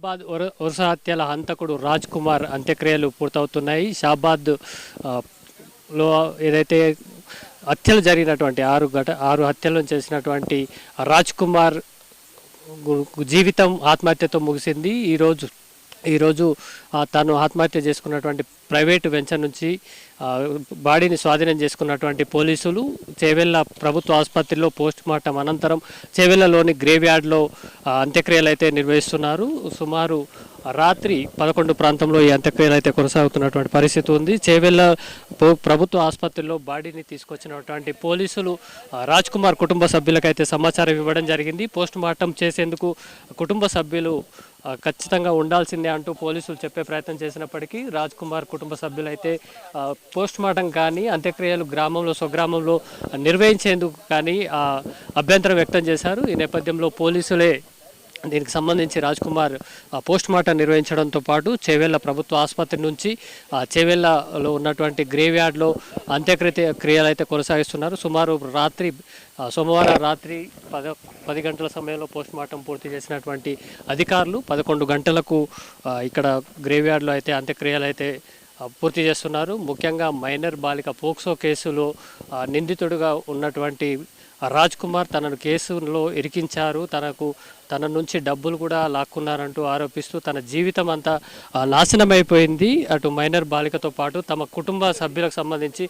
షాబాద్ వరుస హత్యల హంతకుడు రాజ్ కుమార్ అంత్యక్రియలు పూర్తవుతున్నాయి. షాబాద్ లో ఏదైతే హత్యలు జరిగినటువంటి ఆరు హత్యలను చేసినటువంటి రాజ్ కుమార్ జీవితం ఆత్మహత్యతో ముగిసింది. ఈరోజు తను ఆత్మహత్య చేసుకున్నటువంటి ప్రైవేటు వెంచర్ నుంచి బాడీని స్వాధీనం చేసుకున్నటువంటి పోలీసులు చేవెళ్ళ ప్రభుత్వ ఆసుపత్రిలో పోస్ట్ మార్టం అనంతరం చేవెళ్ళలోని గ్రేవ్ యార్డ్లో అంత్యక్రియలు అయితే నిర్వహిస్తున్నారు. సుమారు రాత్రి 11 ప్రాంతంలో ఈ అంత్యక్రియలు అయితే కొనసాగుతున్నటువంటి పరిస్థితి ఉంది. చేవెళ్ళ ప్రభుత్వ ఆసుపత్రిలో బాడీని తీసుకొచ్చినటువంటి పోలీసులు రాజ్ కుమార్ కుటుంబ సభ్యులకైతే సమాచారం ఇవ్వడం జరిగింది. పోస్ట్ మార్టం చేసేందుకు కుటుంబ సభ్యులు ఖచ్చితంగా ఉండాల్సిందే అంటూ పోలీసులు చెప్పే ప్రయత్నం చేసినప్పటికీ రాజ్ కుమార్ కుటుంబ సభ్యులైతే పోస్ట్ మార్టం కానీ అంత్యక్రియలు స్వగ్రామంలో నిర్వహించేందుకు కానీ అభ్యంతరం వ్యక్తం చేశారు. ఈ నేపథ్యంలో పోలీసులే దీనికి సంబంధించి రాజ్ కుమార్ పోస్ట్ మార్టం నిర్వహించడంతో పాటు చేవెళ్ళ ప్రభుత్వ ఆసుపత్రి నుంచి చేవెళ్ళలో ఉన్నటువంటి గ్రేవ్ యార్డ్లో క్రియలు అయితే కొనసాగిస్తున్నారు. సుమారు సోమవారం రాత్రి 10 గంటల సమయంలో పోస్ట్ మార్టం పూర్తి చేసినటువంటి అధికారులు 11 గంటలకు ఇక్కడ గ్రేవ్ యార్డ్లో అయితే అంత్యక్రియలు అయితే పూర్తి చేస్తున్నారు. ముఖ్యంగా మైనర్ బాలిక పోక్సో కేసులో నిందితుడిగా ఉన్నటువంటి రాజ్ కుమార్ తనను కేసులో ఇరికించారు, తన నుంచి డబ్బులు కూడా లాక్కున్నారంటూ ఆరోపిస్తూ తన జీవితం అంతా నాశనమైపోయింది. అటు మైనర్ బాలికతో పాటు తమ కుటుంబ సభ్యులకు సంబంధించి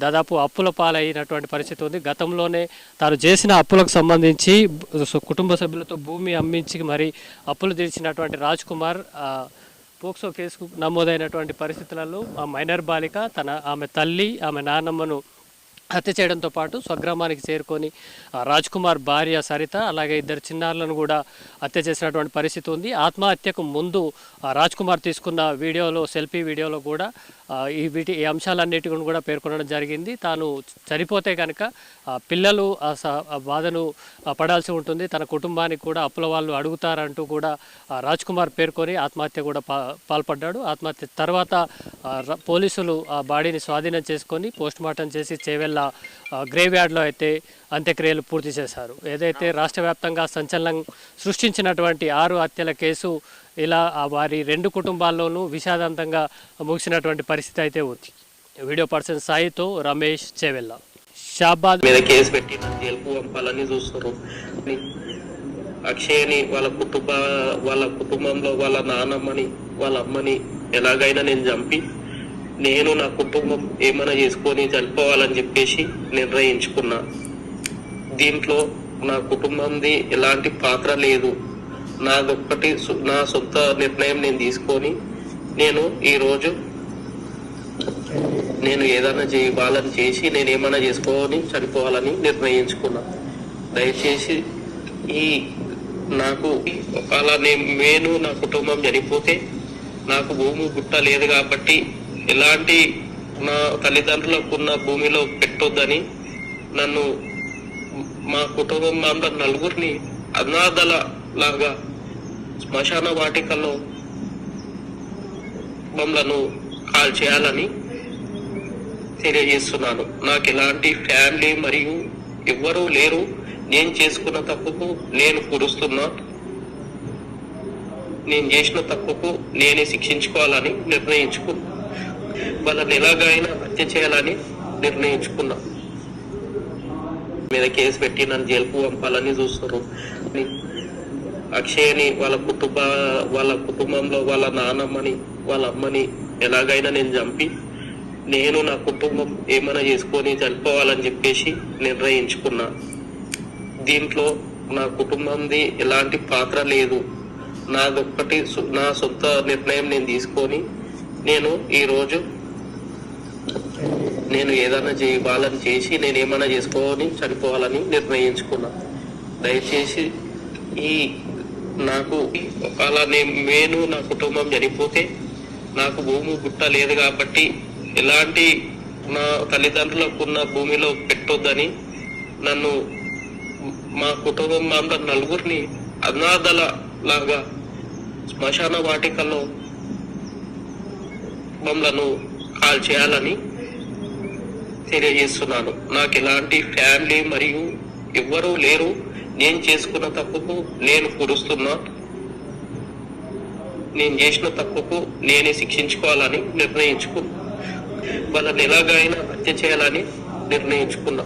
దాదాపు అప్పుల పాలైనటువంటి పరిస్థితి ఉంది. గతంలోనే తాను చేసిన అప్పులకు సంబంధించి కుటుంబ సభ్యులతో భూమి అమ్మించి మరి అప్పులు తీర్చినటువంటి రాజ్ కుమార్ పోక్సో కేసుకు నమోదైనటువంటి పరిస్థితులలో ఆ మైనర్ బాలిక ఆమె తల్లి ఆమె నాన్నమ్మను హత్య చేయడంతో పాటు స్వగ్రామానికి చేరుకొని రాజ్ కుమార్ భార్య సరిత అలాగే 2 చిన్నారులను కూడా హత్య చేసినటువంటి పరిస్థితి ఉంది. ఆత్మహత్యకు ముందు రాజ్ కుమార్ తీసుకున్న సెల్ఫీ వీడియోలో కూడా ఈ అంశాలన్నిటిని కూడా పేర్కొనడం జరిగింది. తాను చనిపోతే కనుక పిల్లలు ఆ బాధను పడాల్సి ఉంటుంది, తన కుటుంబానికి కూడా అప్పుల వాళ్ళు అడుగుతారంటూ కూడా రాజ్ కుమార్ పేర్కొని ఆత్మహత్య కూడా పాల్పడ్డాడు. ఆత్మహత్య తర్వాత పోలీసులు ఆ బాడీని స్వాధీనం చేసుకొని పోస్ట్ మార్టం చేసి చేవెళ్ళ గ్రేవ్ యార్డ్లో అయితే అంత్యక్రియలు పూర్తి చేశారు. ఏదైతే రాష్ట్ర వ్యాప్తంగా సంచలనం సృష్టించినటువంటి 6 హత్యల కేసు ఇలా వారి 2 కుటుంబాల్లోనూ విషాదంతంగా ముగిసినటువంటి పరిస్థితి అయితే ఉంది. వీడియో పర్సన్ సాయితో రమేష్, చేవెళ్ళ. షాబాద్ మీద కేసు పెట్టి జైలుకు పంపాలని చూస్తారు. అక్షయ్ని వాళ్ళ కుటుంబంలో వాళ్ళ నాన్నమ్మని వాళ్ళ అమ్మని ఎలాగైనా నేను చంపి నేను నా కుటుంబం ఏమైనా చేసుకొని చనిపోవాలని చెప్పేసి నిర్ణయించుకున్నా. దీంట్లో నా కుటుంబంది ఎలాంటి పాత్ర లేదు. నాదొక్కటి నా సొంత నిర్ణయం నేను తీసుకొని ఈరోజు నేను ఏదైనా వాళ్ళని చేసి నేను ఏమైనా చేసుకొని చనిపోవాలని నిర్ణయించుకున్నా. దయచేసి నాకు అలా నేను నా కుటుంబం చనిపోతే నాకు భూమి గుట్ట లేదు కాబట్టి ఎలాంటి నా తల్లిదండ్రులకు ఉన్న భూమిలో పెట్టొద్దని నన్ను మా కుటుంబం అందరు 4 అనాథల లాగా శ్మశాన వాటికలో మమ్మలను కాల్ చేయాలని తెలియజేస్తున్నాను. నాకు ఎలాంటి ఫ్యామిలీ మరియు ఎవ్వరూ లేరు. నేను చేసుకున్న తప్పుకు నేను పురుస్తున్నా. నేను చేసిన తప్పుకు నేనే శిక్షించుకోవాలని నిర్ణయించుకున్నా. వాళ్ళని ఎలాగైనా హత్య చేయాలని నిర్ణయించుకున్నా. మీద కేసు పెట్టి నన్ను జైలుకు పంపాలని చూస్తారు. అక్షయ్ని వాళ్ళ కుటుంబంలో వాళ్ళ నాన్నమ్మని వాళ్ళ అమ్మని ఎలాగైనా నేను చంపి నేను నా కుటుంబం ఏమైనా చేసుకొని చనిపోవాలని చెప్పేసి నిర్ణయించుకున్నా. దీంట్లో నా కుటుంబంది ఎలాంటి పాత్ర లేదు. నాదొక్కటి నా సొంత నిర్ణయం నేను తీసుకొని ఈరోజు నేను ఏదైనా వాళ్ళని చేసి నేను ఏమైనా చేసుకొని చనిపోవాలని నిర్ణయించుకున్నా. దయచేసి నాకు అలా నేను నా కుటుంబం చనిపోతే నాకు భూమి గుట్ట లేదు కాబట్టి ఎలాంటి నా తల్లిదండ్రులకు ఉన్న భూమిలో పెట్టొద్దని నన్ను మా కుటుంబం అందరు 4 అనాథల లాగా శ్మశాన వాటికలో మమ్మలను కాల్ చేయాలని తెలియజేస్తున్నాను. నాకు ఎలాంటి ఫ్యామిలీ మరియు ఎవ్వరూ లేరు. నేను చేసుకున్న తప్పుకు నేను పురుస్తున్నా. నేను చేసిన తప్పుకు నేనే శిక్షించుకోవాలని నిర్ణయించుకున్నా. వాళ్ళని ఎలాగైనా హత్య చేయాలని నిర్ణయించుకున్నా.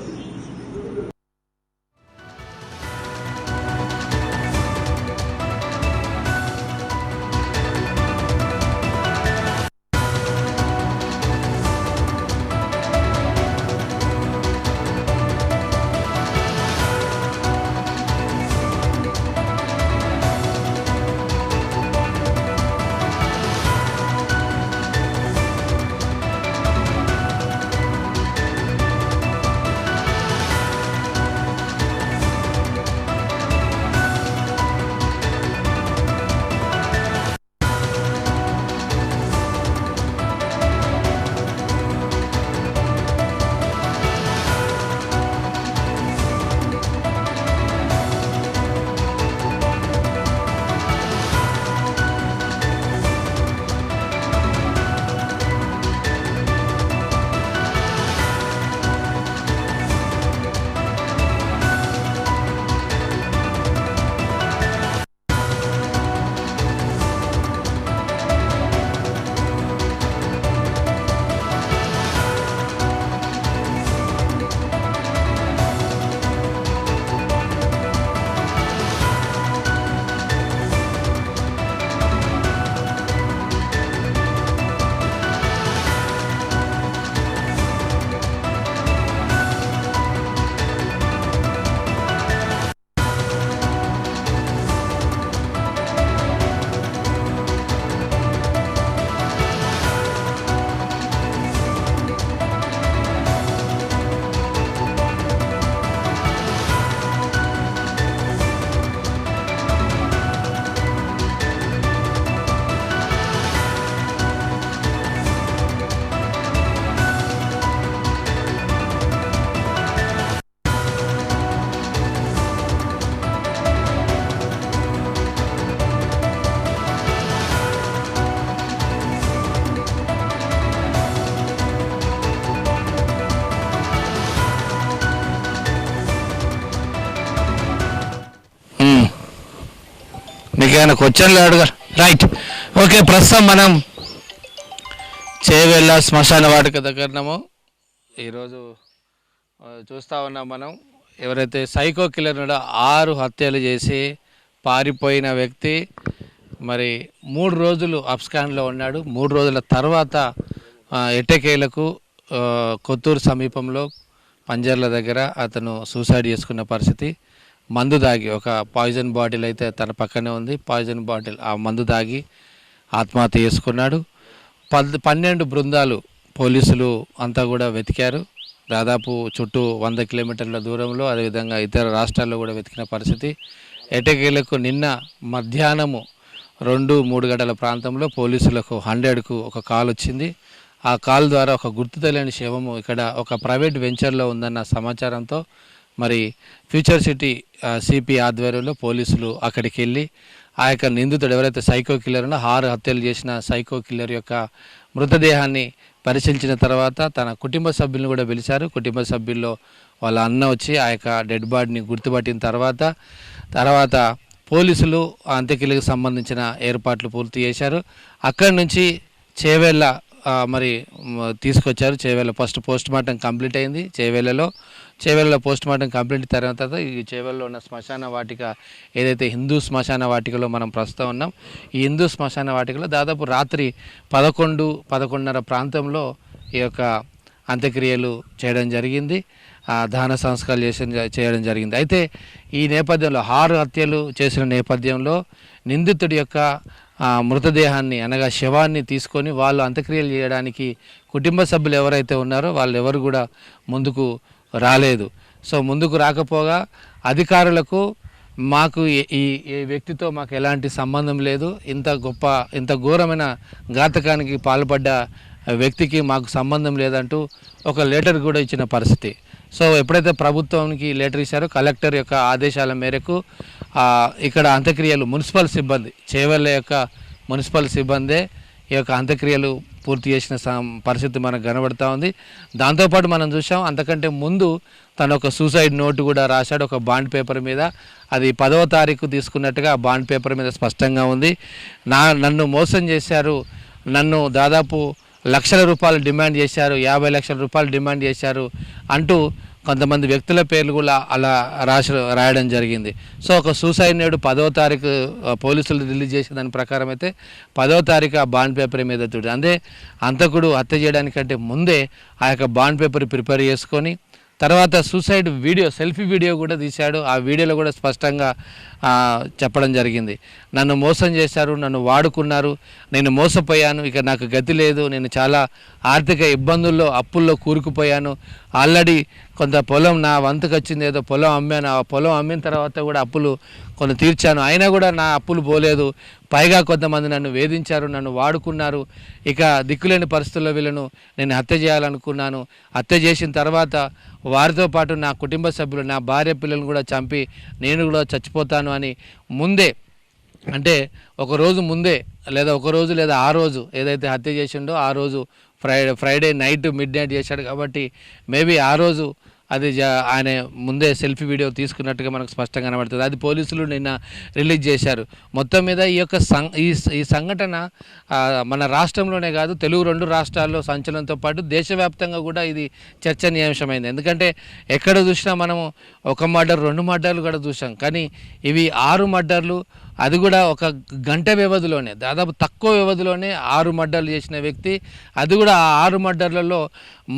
మీకేమైనా క్వశ్చన్లు అడగారు? Right, okay. ప్రస్తుతం మనం చేవెళ్ళ శ్మశాన వాటిక దగ్గరనము ఈరోజు చూస్తూ ఉన్నాం. మనం ఎవరైతే సైకో కిల్లర్ 6 హత్యలు చేసి పారిపోయిన వ్యక్తి మరి 3 రోజులు అబ్స్కాండ్లో ఉన్నాడు. 3 రోజుల తర్వాత ఎట్టకేలకు కొత్తూరు సమీపంలో పంజర్ల దగ్గర అతను సూసైడ్ చేసుకున్న పరిస్థితి. మందు దాగి, ఒక పాయిజన్ బాటిల్ అయితే తన పక్కనే ఉంది, పాయిజన్ బాటిల్, ఆ మందు దాగి ఆత్మహత్య చేసుకున్నాడు. 12 బృందాలు పోలీసులు అంతా కూడా వెతికారు. దాదాపు చుట్టూ 100 కిలోమీటర్ల దూరంలో, అదేవిధంగా ఇతర రాష్ట్రాల్లో కూడా వెతికిన పరిస్థితి. ఎటకేలకు నిన్న మధ్యాహ్నము 2-3 గంటల ప్రాంతంలో పోలీసులకు 100కు ఒక కాల్ వచ్చింది. ఆ కాల్ ద్వారా ఒక గుర్తు తెలియని శవము ఇక్కడ ఒక ప్రైవేట్ వెంచర్లో ఉందన్న సమాచారంతో మరి ఫ్యూచర్ సిటీ సిపి ఆధ్వర్యంలో పోలీసులు అక్కడికి వెళ్ళి ఆ యొక్క నిందితుడు ఎవరైతే సైకో కిల్లర్ ఉన్నో 6 హత్యలు చేసిన సైకో కిల్లర్ యొక్క మృతదేహాన్ని పరిశీలించిన తర్వాత తన కుటుంబ సభ్యులను కూడా పిలిచారు. కుటుంబ సభ్యుల్లో వాళ్ళ అన్న వచ్చి ఆ యొక్క డెడ్ బాడీని గుర్తుపట్టిన తర్వాత పోలీసులు అంత్యక్రియలకు సంబంధించిన ఏర్పాట్లు పూర్తి చేశారు. అక్కడి నుంచి చేవెళ్ళ మరి తీసుకొచ్చారు. Chevella first post mortem complete అయింది. చేవెళ్ళలో పోస్ట్ మార్టం కంప్లీట్ తర్వాత ఈ చేవెళ్ళలో ఉన్న శ్మశాన వాటిక ఏదైతే హిందూ శ్మశాన వాటికలో మనం ప్రస్తుతం ఉన్నాం, ఈ హిందూ శ్మశాన వాటికలో దాదాపు రాత్రి 11-11:30 ప్రాంతంలో ఈ యొక్క అంత్యక్రియలు చేయడం జరిగింది. దహన సంస్కారాలు చేయడం జరిగింది. అయితే ఈ నేపథ్యంలో 6 హత్యలు చేసిన నేపథ్యంలో నిందితుడి యొక్క మృతదేహాన్ని అనగా శవాన్ని తీసుకొని వాళ్ళు అంత్యక్రియలు చేయడానికి కుటుంబ సభ్యులు ఎవరైతే ఉన్నారో వాళ్ళు ఎవరు కూడా ముందుకు రాలేదు. సో ముందుకు రాకపోగా అధికారులకు మాకు ఈ వ్యక్తితో మాకు ఎలాంటి సంబంధం లేదు, ఇంత ఘోరమైన ఘాతకానికి పాల్పడ్డ వ్యక్తికి మాకు సంబంధం లేదంటూ ఒక లెటర్ కూడా ఇచ్చిన పరిస్థితి. సో ఎప్పుడైతే ప్రభుత్వానికి లెటర్ ఇచ్చారో కలెక్టర్ యొక్క ఆదేశాల మేరకు ఇక్కడ అంత్యక్రియలు మున్సిపల్ సిబ్బంది, చేవెళ్ళ యొక్క మున్సిపల్ సిబ్బందే ఈ యొక్క అంత్యక్రియలు పూర్తి చేసిన పరిస్థితి మనకు కనబడుతూ ఉంది. దాంతోపాటు మనం చూసాం అంతకంటే ముందు తను ఒక సూసైడ్ నోటు కూడా రాశాడు ఒక బాండ్ పేపర్ మీద. అది 10వ తారీఖు తీసుకున్నట్టుగా ఆ బాండ్ పేపర్ మీద స్పష్టంగా ఉంది. నన్ను మోసం చేశారు, నన్ను దాదాపు లక్షల రూపాయలు డిమాండ్ చేశారు, 50 లక్షల రూపాయలు డిమాండ్ చేశారు అంటూ కొంతమంది వ్యక్తుల పేర్లు కూడా అలా రాయడం జరిగింది. సో ఒక సూసైడ్ నోటు 10వ తారీఖు పోలీసులు రిలీజ్ చేసిన దాని ప్రకారం అయితే 10వ తారీఖు ఆ బాండ్ పేపర్ మీద చూడు అంటే హంతకుడు హత్య చేయడానికంటే ముందే ఆ యొక్క బాండ్ పేపర్ ప్రిపేర్ చేసుకొని తర్వాత సూసైడ్ వీడియో సెల్ఫీ వీడియో కూడా తీశాడు. ఆ వీడియోలో కూడా స్పష్టంగా చెప్పడం జరిగింది, నన్ను మోసం చేశారు, నన్ను వాడుకున్నారు, నేను మోసపోయాను, ఇక నాకు గతి లేదు, నేను చాలా ఆర్థిక ఇబ్బందుల్లో అప్పుల్లో కూరుకుపోయాను, ఆల్రెడీ కొంత పొలం నా వంతుకు వచ్చింది, ఏదో పొలం అమ్మాను, ఆ పొలం అమ్మిన తర్వాత కూడా అప్పులు కొన్ని తీర్చాను, అయినా కూడా నా అప్పులు పోలేదు, పైగా కొంతమంది నన్ను వేధించారు, నన్ను వాడుకున్నారు, ఇక దిక్కులేని పరిస్థితుల్లో వీళ్ళను నేను హత్య చేయాలనుకున్నాను, హత్య చేసిన తర్వాత వారితో పాటు నా కుటుంబ సభ్యులు నా భార్య పిల్లలను కూడా చంపి నేను కూడా చచ్చిపోతాను అని ముందే అంటే ఒక రోజు ముందే లేదా ఒక రోజు లేదా ఆ రోజు ఏదైతే హత్య చేసిండో ఆ రోజు ఫ్రైడే నైట్ మిడ్ నైట్ చేశాడు కాబట్టి మేబీ ఆ రోజు అది ఆయన ముందే సెల్ఫీ వీడియో తీసుకున్నట్టుగా మనకు స్పష్టంగా కనబడుతుంది. అది పోలీసులు నిన్న రిలీజ్ చేశారు. మొత్తం మీద ఈ యొక్క ఈ సంఘటన మన రాష్ట్రంలోనే కాదు తెలుగు 2 రాష్ట్రాల్లో సంచలనంతో పాటు దేశవ్యాప్తంగా కూడా ఇది చర్చనీయాంశమైంది. ఎందుకంటే ఎక్కడ చూసినా మనము ఒక మర్డర్ 2 మర్డర్లు కూడా చూసాం, కానీ ఇవి 6 మర్డర్లు, అది కూడా ఒక గంట వ్యవధిలోనే దాదాపు తక్కువ వ్యవధిలోనే 6 మర్డర్లు చేసిన వ్యక్తి. అది కూడా ఆ 6 మర్డర్లలో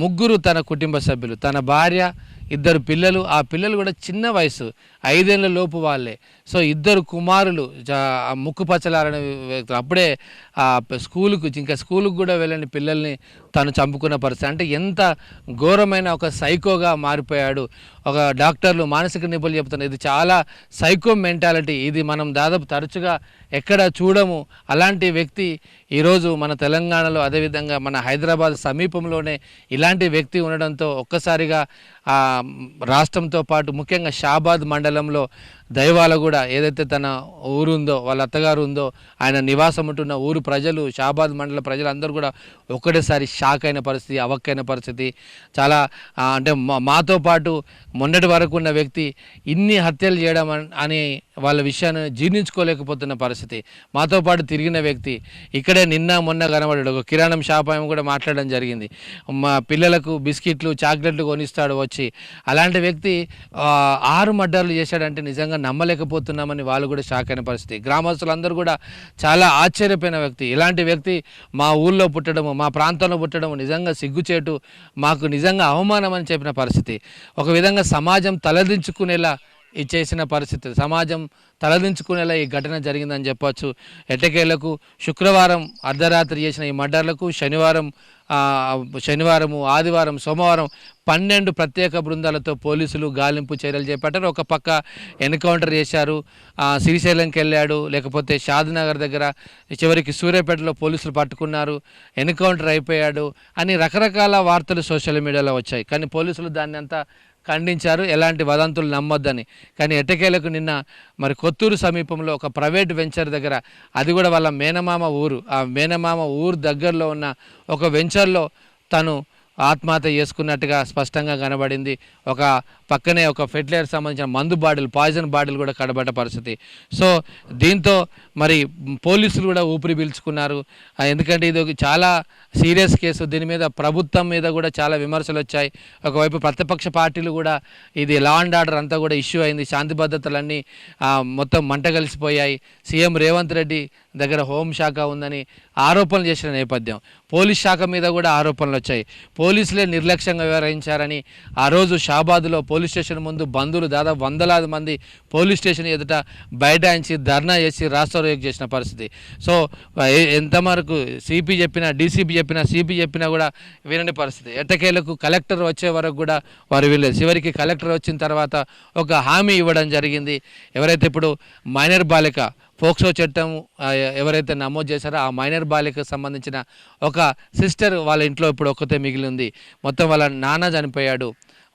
3 తన కుటుంబ సభ్యులు, తన భార్య, 2 పిల్లలు, ఆ పిల్లలు కూడా చిన్న వయసు 5 ఏళ్ల లోపు వాళ్ళే. సో 2 కుమారులు ముక్కు పచ్చలారని వ్యక్తులు, అప్పుడే ఇంకా స్కూలుకు కూడా వెళ్ళని పిల్లల్ని తను చంపుకున్న పరిస్థితి. అంటే ఎంత ఘోరమైన ఒక సైకోగా మారిపోయాడు. ఒక డాక్టర్లు మానసిక నిపుణులు చెప్తున్నారు ఇది చాలా సైకో మెంటాలిటీ, ఇది మనం దాదాపు తరచుగా ఎక్కడ చూడము. అలాంటి వ్యక్తి ఈరోజు మన తెలంగాణలో అదేవిధంగా మన హైదరాబాద్ సమీపంలోనే ఇలాంటి వ్యక్తి ఉండడంతో ఒక్కసారిగా రాష్ట్రంతో పాటు ముఖ్యంగా షాబాద్ మండలంలో దైవాలగూడ ఏదైతే తన ఊరు ఉందో వాళ్ళ అత్తగారు ఉందో ఆయన నివాసం ఉంటున్న ఊరు ప్రజలు షాబాద్ మండల ప్రజలందరూ కూడా ఒకటేసారి షాక్ అయిన పరిస్థితి, అవక్కైన పరిస్థితి. చాలా అంటే మాతో పాటు మొన్నటి వరకు ఉన్న వ్యక్తి ఇన్ని హత్యలు చేయడం అని వాళ్ళ విషయాన్ని జీర్ణించుకోలేకపోతున్న పరిస్థితి. మాతో పాటు తిరిగిన వ్యక్తి ఇక్కడే నిన్న మొన్న కనబడ్డాడు. ఒక కిరాణం షాప్ ఆయన కూడా మాట్లాడడం జరిగింది, మా పిల్లలకు బిస్కెట్లు చాక్లెట్లు కొనిస్తాడు వచ్చి. అలాంటి వ్యక్తి 6 మర్డర్లు చేశాడంటే నిజంగా నమ్మలేకపోతున్నామని వాళ్ళు కూడా షాక్ అయిన పరిస్థితి. గ్రామస్తులందరూ కూడా చాలా ఆశ్చర్యపోయిన వ్యక్తి. ఇలాంటి వ్యక్తి మా ఊళ్ళో పుట్టడము, మా ప్రాంతంలో పుట్టడము నిజంగా సిగ్గుచేటు, మాకు నిజంగా అవమానం అని చెప్పిన పరిస్థితి. ఒక విధంగా సమాజం తలదించుకునేలా చేసిన పరిస్థితి, సమాజం తలదించుకునేలా ఈ ఘటన జరిగిందని చెప్పొచ్చు. ఎట్టకేలకు శుక్రవారం అర్ధరాత్రి చేసిన ఈ మర్డర్లకు శనివారము, ఆదివారం, సోమవారం 12 ప్రత్యేక బృందాలతో పోలీసులు గాలింపు చర్యలు చేపట్టారు. ఒక పక్క ఎన్కౌంటర్ చేశారు, శ్రీశైలంకి వెళ్ళాడు, లేకపోతే షాద్నగర్ దగ్గర, చివరికి సూర్యాపేటలో పోలీసులు పట్టుకున్నారు, ఎన్కౌంటర్ అయిపోయాడు అని రకరకాల వార్తలు సోషల్ మీడియాలో వచ్చాయి. కానీ పోలీసులు దాన్ని అంతా ఖండించారు, ఎలాంటి వదంతులు నమ్మొద్దని. కానీ ఎట్టకేలకు నిన్న మరి కొత్తూరు సమీపంలో ఒక ప్రైవేట్ వెంచర్ దగ్గర, అది కూడా వాళ్ళ మేనమామ ఊరు, ఆ మేనమామ ఊరు దగ్గరలో ఉన్న ఒక వెంచర్లో తను ఆత్మహత్య చేసుకున్నట్టుగా స్పష్టంగా కనబడింది. ఒక పక్కనే ఒక ఫెర్టిలైజర్ సంబంధించిన మందు బాటిల్, పాయిజన్ బాటిల్ కూడా కనబడ్డ పరిస్థితి. సో దీంతో మరి పోలీసులు కూడా ఊపిరి పీల్చుకున్నారు. ఎందుకంటే ఇది చాలా సీరియస్ కేసు, దీని మీద ప్రభుత్వం మీద కూడా చాలా విమర్శలు వచ్చాయి. ఒకవైపు ప్రతిపక్ష పార్టీలు కూడా ఇది లా అండ్ ఆర్డర్ అంతా కూడా ఇష్యూ అయింది, శాంతి భద్రతలన్నీ మొత్తం మంట కలిసిపోయాయి, సీఎం రేవంత్ రెడ్డి దగ్గర హోంశాఖ ఉందని ఆరోపణలు చేసిన నేపథ్యం, పోలీస్ శాఖ మీద కూడా ఆరోపణలు వచ్చాయి. పోలీసులే నిర్లక్ష్యంగా వ్యవహరించారని ఆ రోజు షాబాద్లో పోలీస్ స్టేషన్ ముందు బంధువులు దాదాపు 100లాది మంది పోలీస్ స్టేషన్ ఎదుట బైఠాయించి ధర్నా చేసి రాస్తారోక్ చేసిన పరిస్థితి. సో ఎంతవరకు సిపి చెప్పినా, డీసీపీ చెప్పినా, సిపి చెప్పినా కూడా వినని పరిస్థితి. ఎట్టకేలకు కలెక్టర్ వచ్చే వరకు కూడా వారు వీళ్ళేది. చివరికి కలెక్టర్ వచ్చిన తర్వాత ఒక హామీ ఇవ్వడం జరిగింది. ఎవరైతే ఇప్పుడు మైనర్ బాలిక పోక్సో చట్టం ఎవరైతే నమోదు చేశారో ఆ మైనర్ బాలికకు సంబంధించిన ఒక సిస్టర్ వాళ్ళ ఇంట్లో ఇప్పుడు ఒక్కతే మిగిలి ఉంది. మొత్తం వాళ్ళ నాన్న చనిపోయాడు,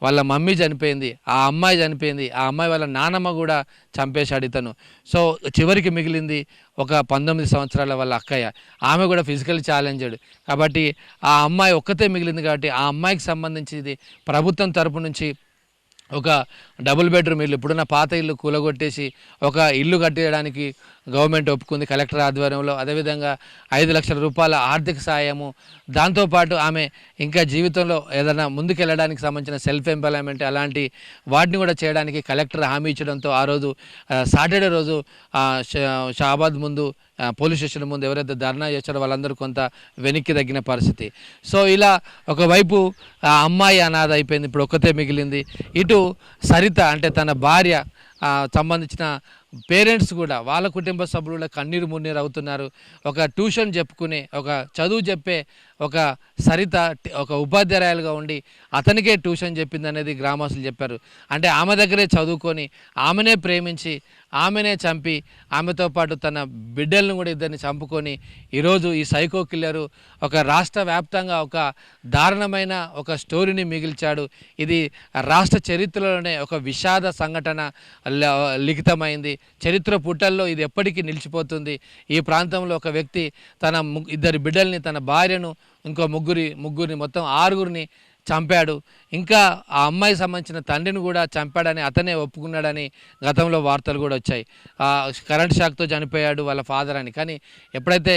వాళ్ళ మమ్మీ చనిపోయింది, ఆ అమ్మాయి చనిపోయింది, ఆ అమ్మాయి వాళ్ళ నానమ్మ కూడా చంపేశాడు ఇతను. సో చివరికి మిగిలింది ఒక 19 సంవత్సరాల వాళ్ళ అక్కయ్య, ఆమె కూడా ఫిజికల్ ఛాలెంజ్డ్. కాబట్టి ఆ అమ్మాయి ఒక్కతే మిగిలింది. కాబట్టి ఆ అమ్మాయికి సంబంధించి ప్రభుత్వం తరపు నుంచి ఒక డబుల్ బెడ్రూమ్ ఇల్లు, ఇప్పుడున్న పాత ఇల్లు కూలగొట్టేసి ఒక ఇల్లు కట్టేయడానికి గవర్నమెంట్ ఒప్పుకుంది కలెక్టర్ ఆధ్వర్యంలో. అదేవిధంగా 5 లక్షల రూపాయల ఆర్థిక సాయము, దాంతోపాటు ఆమె ఇంకా జీవితంలో ఏదైనా ముందుకెళ్ళడానికి సంబంధించిన సెల్ఫ్ ఎంప్లాయ్మెంట్ అలాంటి వాటిని కూడా చేయడానికి కలెక్టర్ హామీ ఇచ్చడంతో ఆ రోజు సాటర్డే రోజు షాబాద్ ముందు పోలీస్ స్టేషన్ ముందు ఎవరైతే ధర్నా చేశారో వాళ్ళందరూ కొంత వెనక్కి తగ్గిన పరిస్థితి. సో ఇలా ఒకవైపు ఆ అమ్మాయి అనాథ అయిపోయింది, ఇప్పుడు ఒక్కతే మిగిలింది. ఇటు సరిత అంటే తన భార్య సంబంధించిన పేరెంట్స్ కూడా వాళ్ళ కుటుంబ సభ్యులు కూడా కన్నీరు మున్నీరు అవుతున్నారు. ఒక ట్యూషన్ చెప్పుకునే, ఒక చదువు చెప్పే ఒక సరిత ఒక ఉపాధ్యాయులుగా ఉండి అతనికే ట్యూషన్ చెప్పింది అనేది గ్రామస్తులు చెప్పారు. అంటే ఆమె దగ్గరే చదువుకొని ఆమెనే ప్రేమించి ఆమెనే చంపి ఆమెతో పాటు తన బిడ్డలను కూడా ఇద్దరిని చంపుకొని ఈరోజు ఈ సైకో కిల్లరు ఒక రాష్ట్ర వ్యాప్తంగా ఒక దారుణమైన ఒక స్టోరీని మిగిల్చాడు. ఇది రాష్ట్ర చరిత్రలోనే ఒక విషాద సంఘటన లిఖితమైంది. చరిత్ర పుటల్లో ఇది ఎప్పటికీ నిలిచిపోతుంది. ఈ ప్రాంతంలో ఒక వ్యక్తి తన ఇద్దరు బిడ్డల్ని, తన భార్యను, ఇంకో ముగ్గురిని మొత్తం 6గురిని చంపాడు. ఇంకా ఆ అమ్మాయికి సంబంధించిన తండ్రిని కూడా చంపాడని అతనే ఒప్పుకున్నాడని గతంలో వార్తలు కూడా వచ్చాయి. కరెంట్ షాక్తో చనిపోయాడు వాళ్ళ ఫాదర్ అని. కానీ ఎప్పుడైతే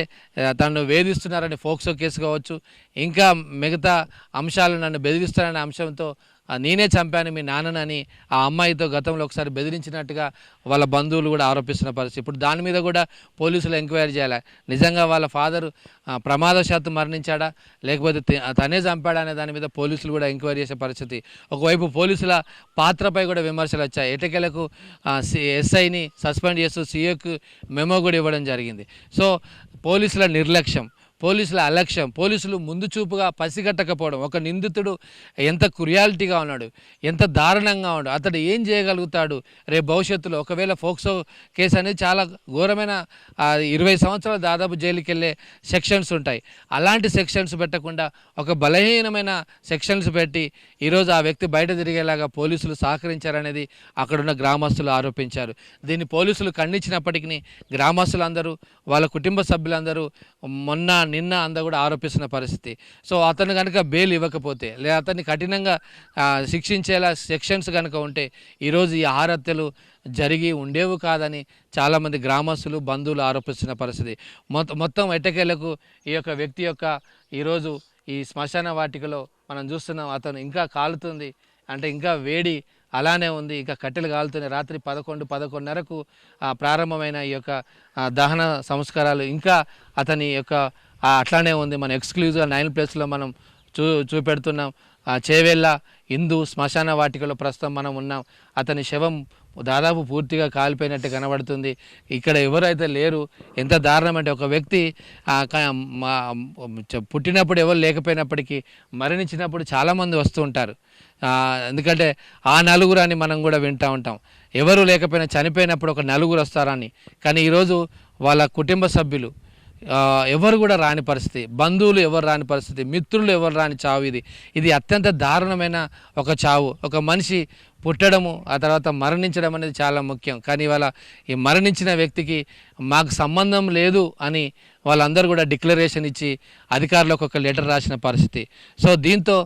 తనను వేధిస్తున్నారని ఫోక్సో కేసు కావచ్చు, ఇంకా మిగతా అంశాలు నన్ను బెదిరిస్తారనే అంశంతో నేనే చంపాను మీ నాన్ననని ఆ అమ్మాయితో గతంలో ఒకసారి బెదిరించినట్టుగా వాళ్ళ బంధువులు కూడా ఆరోపిస్తున్న పరిస్థితి. ఇప్పుడు దాని మీద కూడా పోలీసులు ఎంక్వైరీ చేయాలి. నిజంగా వాళ్ళ ఫాదరు ప్రమాదవశాత్తు మరణించాడా లేకపోతే తనే చంపాడా అనే దాని మీద పోలీసులు కూడా ఎంక్వైరీ చేసే పరిస్థితి. ఒకవైపు పోలీసుల పాత్రపై కూడా విమర్శలు వచ్చాయి. ఎటకేలకు ఎస్ఐని సస్పెండ్ చేస్తూ సీఏకు మెమో కూడా ఇవ్వడం జరిగింది. సో పోలీసుల నిర్లక్ష్యం, పోలీసుల అలక్ష్యం, పోలీసులు ముందు చూపుగా పసిగట్టకపోవడం, ఒక నిందితుడు ఎంత క్రుయాలిటీగా ఉన్నాడు, ఎంత దారుణంగా ఉన్నాడు, అతడు ఏం చేయగలుగుతాడు రేపు భవిష్యత్తులో. ఒకవేళ ఫోక్సో కేసు అనేది చాలా ఘోరమైన 20 సంవత్సరాలు దాదాపు జైలుకి వెళ్ళే సెక్షన్స్ ఉంటాయి. అలాంటి సెక్షన్స్ పెట్టకుండా ఒక బలహీనమైన సెక్షన్స్ పెట్టి ఈరోజు ఆ వ్యక్తి బయట తిరిగేలాగా పోలీసులు సహకరించారనేది అక్కడున్న గ్రామస్తులు ఆరోపించారు. దీన్ని పోలీసులు ఖండించినప్పటికీ గ్రామస్తులందరూ వాళ్ళ కుటుంబ సభ్యులందరూ నిన్న అంతా కూడా ఆరోపిస్తున్న పరిస్థితి. సో అతను కనుక బెయిల్ ఇవ్వకపోతే లేదా అతన్ని కఠినంగా శిక్షించేలా సెక్షన్స్ కనుక ఉంటే ఈరోజు ఈ 6 హత్యలు జరిగి ఉండేవి కాదని చాలామంది గ్రామస్తులు బంధువులు ఆరోపిస్తున్న పరిస్థితి. మొత్తం ఎట్టకేలకు ఈ యొక్క వ్యక్తి యొక్క ఈరోజు ఈ శ్మశాన వాటికలో మనం చూస్తున్నాం, అతను ఇంకా కాలుతుంది, అంటే ఇంకా వేడి అలానే ఉంది, ఇంకా కట్టెలు కాలుతున్నాయి. రాత్రి 11:30కు ప్రారంభమైన ఈ యొక్క దహన సంస్కారాలు ఇంకా అతని యొక్క అట్లానే ఉంది. మన ఎక్స్క్లూజివ్గా 9+లో మనం చూపెడుతున్నాం. చేవెళ్ళ హిందూ శ్మశాన వాటికలో ప్రస్తుతం మనం ఉన్నాం. అతని శవం దాదాపు పూర్తిగా కాలిపోయినట్టు కనబడుతుంది. ఇక్కడ ఎవరైతే లేరు. ఎంత దారుణం అంటే ఒక వ్యక్తి పుట్టినప్పుడు ఎవరు లేకపోయినప్పటికీ మరణించినప్పుడు చాలామంది వస్తూ ఉంటారు. ఎందుకంటే ఆ నలుగురు అని మనం కూడా వింటూ ఉంటాం. ఎవరు లేకపోయినా చనిపోయినప్పుడు ఒక నలుగురు వస్తారని. కానీ ఈరోజు వాళ్ళ కుటుంబ సభ్యులు ఎవరు కూడా రాని పరిస్థితి, బంధువులు ఎవరు రాని పరిస్థితి, మిత్రులు ఎవరు రాని చావు. ఇది అత్యంత దారుణమైన ఒక చావు. ఒక మనిషి పుట్టడము ఆ తర్వాత మరణించడం అనేది చాలా ముఖ్యం. కానీ ఇవాళ ఈ మరణించిన వ్యక్తికి మాకు సంబంధం లేదు అని వాళ్ళందరూ కూడా డిక్లరేషన్ ఇచ్చి అధికారులకు ఒక లెటర్ రాసిన పరిస్థితి. సో దీంతో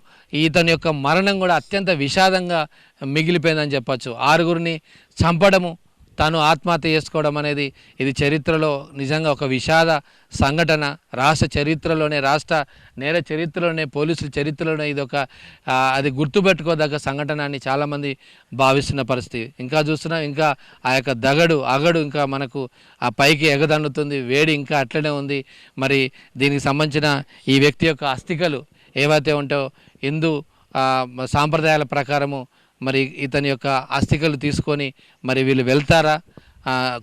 ఇతని యొక్క మరణం కూడా అత్యంత విషాదంగా మిగిలిపోయిందని చెప్పచ్చు. 6గురిని చంపడము, తాను ఆత్మహత్య చేసుకోవడం అనేది ఇది చరిత్రలో నిజంగా ఒక విషాద సంఘటన. రాష్ట్ర చరిత్రలోనే, రాష్ట్ర నేర చరిత్రలోనే, పోలీసుల చరిత్రలోనే ఇది ఒక అది గుర్తుపెట్టుకోదగ్గ సంఘటన అని చాలామంది భావిస్తున్న పరిస్థితి. ఇంకా చూస్తున్నాం, ఇంకా ఆ యొక్క అగడు ఇంకా మనకు ఆ పైకి ఎగదన్నుతుంది, వేడి ఇంకా అట్లనే ఉంది. మరి దీనికి సంబంధించిన ఈ వ్యక్తి యొక్క అస్థికలు ఏవైతే ఉంటాయో హిందూ సాంప్రదాయాల ప్రకారము మరి ఇతని యొక్క అస్థికలు తీసుకొని మరి వీళ్ళు వెళ్తారా,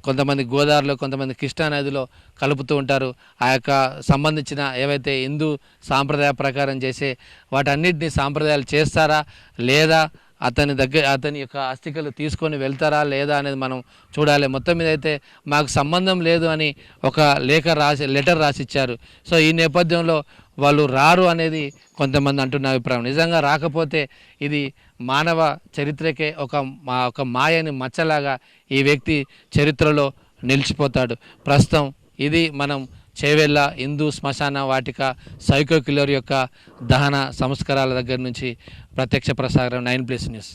కొంతమంది గోదావరిలో, కొంతమంది కృష్ణానదిలో కలుపుతూ ఉంటారు. ఆ యొక్క సంబంధించిన ఏవైతే హిందూ సాంప్రదాయ ప్రకారం చేసే వాటన్నిటిని సాంప్రదాయాలు చేస్తారా లేదా అతని యొక్క అస్థికలు తీసుకొని వెళ్తారా లేదా అనేది మనం చూడాలి. మొత్తం మీద అయితే మాకు సంబంధం లేదు అని ఒక లెటర్ రాసిచ్చారు. సో ఈ నేపథ్యంలో వాళ్ళు రారు అనేది కొంతమంది అంటున్న అభిప్రాయం. నిజంగా రాకపోతే ఇది మానవ చరిత్రకే ఒక మాయని మచ్చలాగా ఈ వ్యక్తి చరిత్రలో నిలిచిపోతాడు. ప్రస్తుతం ఇది మనం చేవెళ్ళ హిందూ శ్మశాన వాటిక సైకో కిల్లర్ యొక్క దహన సంస్కారాల దగ్గర నుంచి ప్రత్యక్ష ప్రసారం 9+ న్యూస్.